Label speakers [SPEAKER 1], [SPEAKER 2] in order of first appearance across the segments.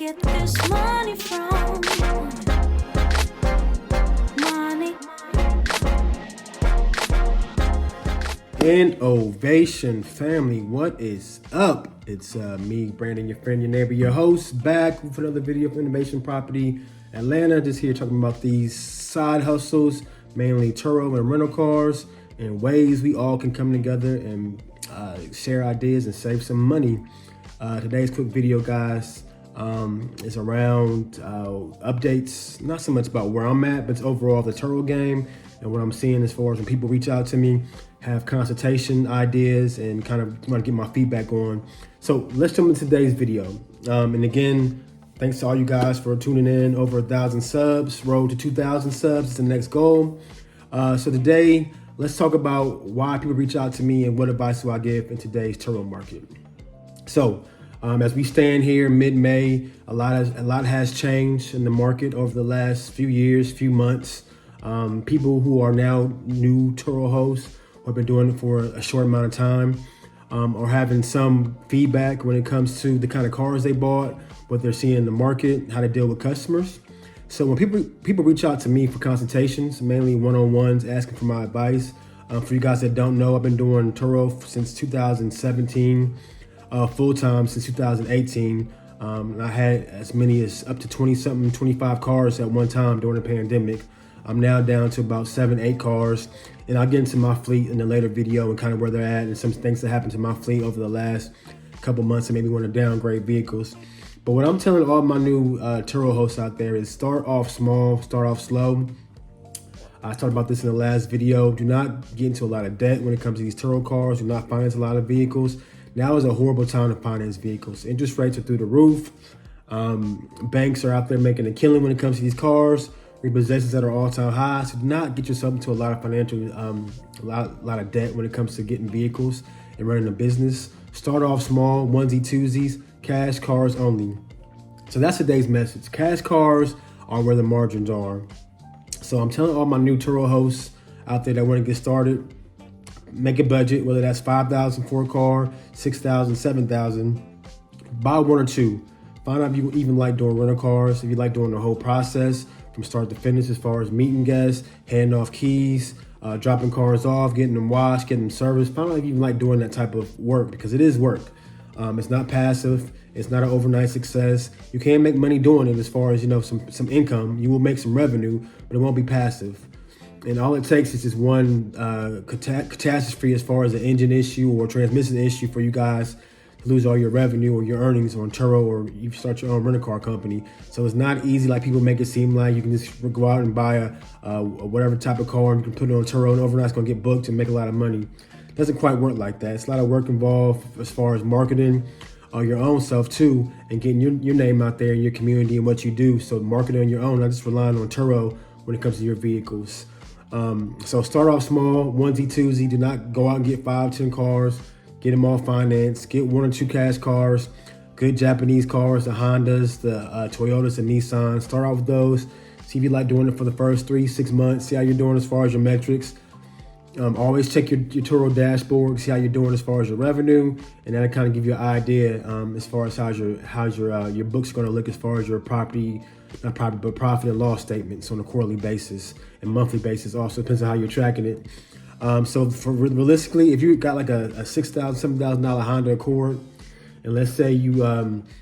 [SPEAKER 1] get this money from? Money.
[SPEAKER 2] And ovation family, what is up? It's me, Brandon, your friend, your neighbor, your host, back with another video for Innovation Property Atlanta. Just here talking about these side hustles, mainly Turo and rental cars, and ways we all can come together and share ideas and save some money. Today's quick video, guys, is around updates, not so much about where I'm at, but it's overall the Turo game and what I'm seeing as far as when people reach out to me, have consultation ideas, and kind of want to get my feedback on. So let's jump into today's video. And again, thanks to all you guys for tuning in. Over 1,000 subs, road to 2,000 subs is the next goal. So today, let's talk about why people reach out to me and what advice do I give in today's Turo market. So as we stand here mid-May, a lot has changed in the market over the last few years, few months. People who are now new Turo hosts, who have been doing it for a short amount of time, are having some feedback when it comes to the kind of cars they bought, what they're seeing in the market, how to deal with customers. So when people reach out to me for consultations, mainly one-on-ones, asking for my advice. For you guys that don't know, I've been doing Turo since 2017, full-time since 2018. I had as many as up to 20-something, 25 cars at one time during the pandemic. I'm now down to about 7-8 cars, and I'll get into my fleet in a later video and kind of where they're at and some things that happened to my fleet over the last couple months and maybe want to downgrade vehicles. But what I'm telling all my new Turo hosts out there is start off small, start off slow. I talked about this in the last video. Do not get into a lot of debt when it comes to these Turo cars. Do not finance a lot of vehicles. Now is a horrible time to finance vehicles. Interest rates are through the roof. Banks are out there making a killing when it comes to these cars. Repossessions that are all-time high. So do not get yourself into a lot of financial, a lot of debt when it comes to getting vehicles and running a business. Start off small, onesie, twosies, cash cars only. So that's today's message. Cash cars are where the margins are. So I'm telling all my new Turo hosts out there that want to get started, make a budget, whether that's $5,000 for a car, $6,000, $7,000. Buy one or two. Find out if you even like doing rental cars, if you like doing the whole process from start to finish as far as meeting guests, handing off keys, dropping cars off, getting them washed, getting them serviced. Find out if you even like doing that type of work, because it is work. It's not passive. It's not an overnight success. You can make money doing it as far as, some income. You will make some revenue, but it won't be passive. And all it takes is just one catastrophe as far as an engine issue or transmission issue for you guys to lose all your revenue or your earnings on Turo, or you start your own rental car company. So it's not easy like people make it seem like. You can just go out and buy a whatever type of car and you can put it on Turo and overnight it's gonna get booked and make a lot of money. It doesn't quite work like that. It's a lot of work involved as far as marketing your own self too, and getting your name out there in your community and what you do. So marketing on your own, not just relying on Turo when it comes to your vehicles. So start off small, onesie, twosie. Do not go out and get 5-10 cars. Get them all financed. Get 1 or 2 cash cars. Good Japanese cars, the Hondas, the Toyotas, and Nissans. Start off with those. See if you like doing it for the first 3-6 months. See how you're doing as far as your metrics. Always check your Turo dashboard. See how you're doing as far as your revenue, and that'll kind of give you an idea as far as how's your books going to look as far as your profit and loss statements on a quarterly basis and monthly basis. Also depends on how you're tracking it. So for realistically, if you got like a $6,000, $7,000 Honda Accord, and let's say you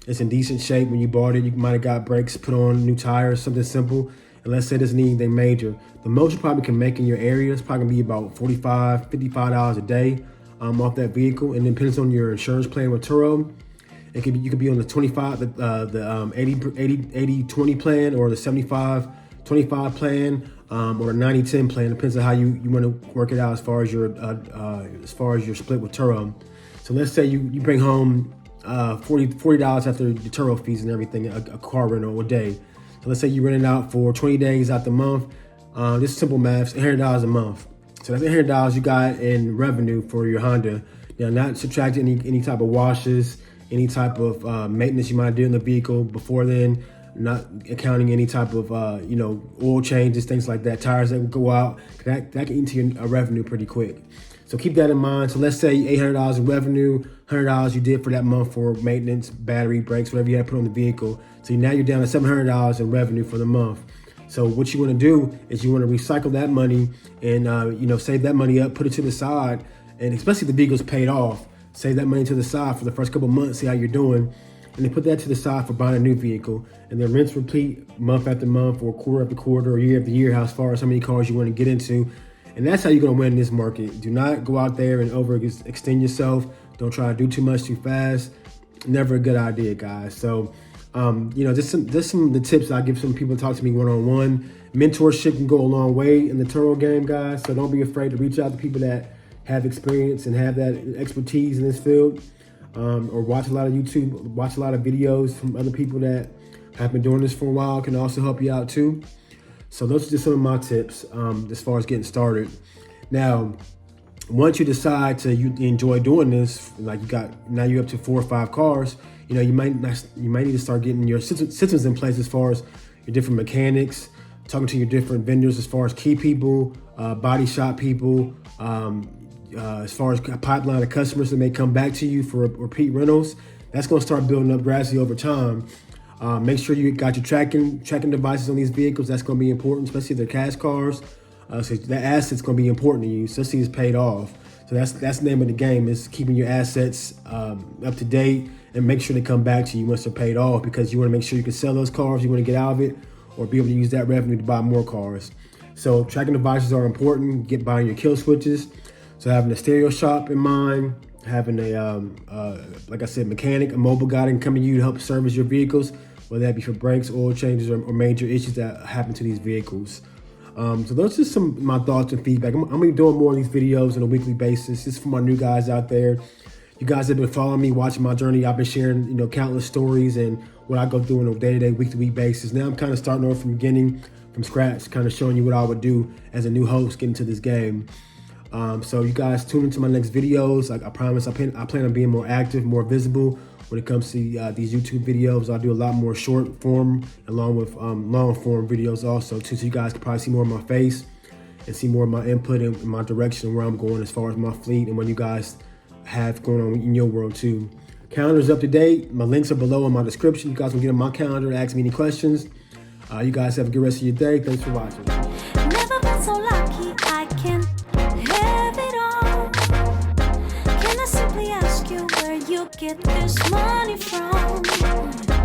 [SPEAKER 2] it's in decent shape when you bought it, you might have got brakes put on, new tires, something simple, and let's say it doesn't need anything major, the most you probably can make in your area is probably gonna be about $45, $55 a day off that vehicle, and it depends on your insurance plan with Turo. You could be on the 80-20 plan, or the 75-25 plan, or a 90-10 plan. Depends on how you want to work it out as far as your split with Turo. So let's say you bring home $40 after the Turo fees and everything, a car rental a day. So let's say you rent it out for 20 days out the month. This is simple math, $100 a month. So that's $100 you got in revenue for your Honda. Now, not subtracting any type of washes, any type of maintenance you might do in the vehicle before then, not accounting any type of oil changes, things like that, tires that would go out. That can eat into your revenue pretty quick. So keep that in mind. So let's say $800 in revenue, $100 you did for that month for maintenance, battery, brakes, whatever you had to put on the vehicle. So now you're down to $700 in revenue for the month. So what you want to do is you want to recycle that money and save that money up, put it to the side, and especially if the vehicle's paid off, save that money to the side for the first couple of months, see how you're doing, and then put that to the side for buying a new vehicle, and then rinse, repeat month after month, or quarter after quarter, or year after year, as far as how many cars you want to get into. And that's how you're going to win in this market. Do not go out there and overextend yourself. Don't try to do too much too fast. Never a good idea, guys. So, just some of the tips I give some people to talk to me one-on-one. Mentorship can go a long way in the Turo game, guys. So don't be afraid to reach out to people that have experience and have that expertise in this field. Or watch a lot of YouTube, watch a lot of videos from other people that have been doing this for a while, can also help you out too. So those are just some of my tips as far as getting started. Now, once you decide to you enjoy doing this, like you're up to 4 or 5 cars, you might need to start getting your systems in place as far as your different mechanics, talking to your different vendors as far as key people, body shop people, as far as a pipeline of customers that may come back to you for repeat rentals. That's going to start building up gradually over time. Make sure you got your tracking devices on these vehicles. That's going to be important, especially if they're cash cars. So that asset's going to be important to you, especially if it's paid off. So that's the name of the game, is keeping your assets up to date and make sure they come back to you once they're paid off, because you want to make sure you can sell those cars, you want to get out of it, or be able to use that revenue to buy more cars. So tracking devices are important. Get buying your kill switches. So having a stereo shop in mind, having a, like I said, mechanic, a mobile guy that can come to you to help service your vehicles, whether that be for brakes, oil changes, or major issues that happen to these vehicles. So those are just some of my thoughts and feedback. I'm going to be doing more of these videos on a weekly basis. This is for my new guys out there. You guys have been following me, watching my journey. I've been sharing, countless stories and what I go through on a day-to-day, week-to-week basis. Now I'm kind of starting over from the beginning, from scratch, kind of showing you what I would do as a new host getting into this game. So you guys tune into my next videos. Like I promise, I plan on being more active, more visible when it comes to these YouTube videos. I'll do a lot more short form along with long form videos also too, so you guys can probably see more of my face and see more of my input and my direction, where I'm going as far as my fleet and what you guys have going on in your world too. Calendar's up to date. My links are below in my description. You guys can get on my calendar and ask me any questions. You guys have a good rest of your day. Thanks for watching.
[SPEAKER 1] Never been so lucky I can have it all. Can I simply ask you where you get this money from?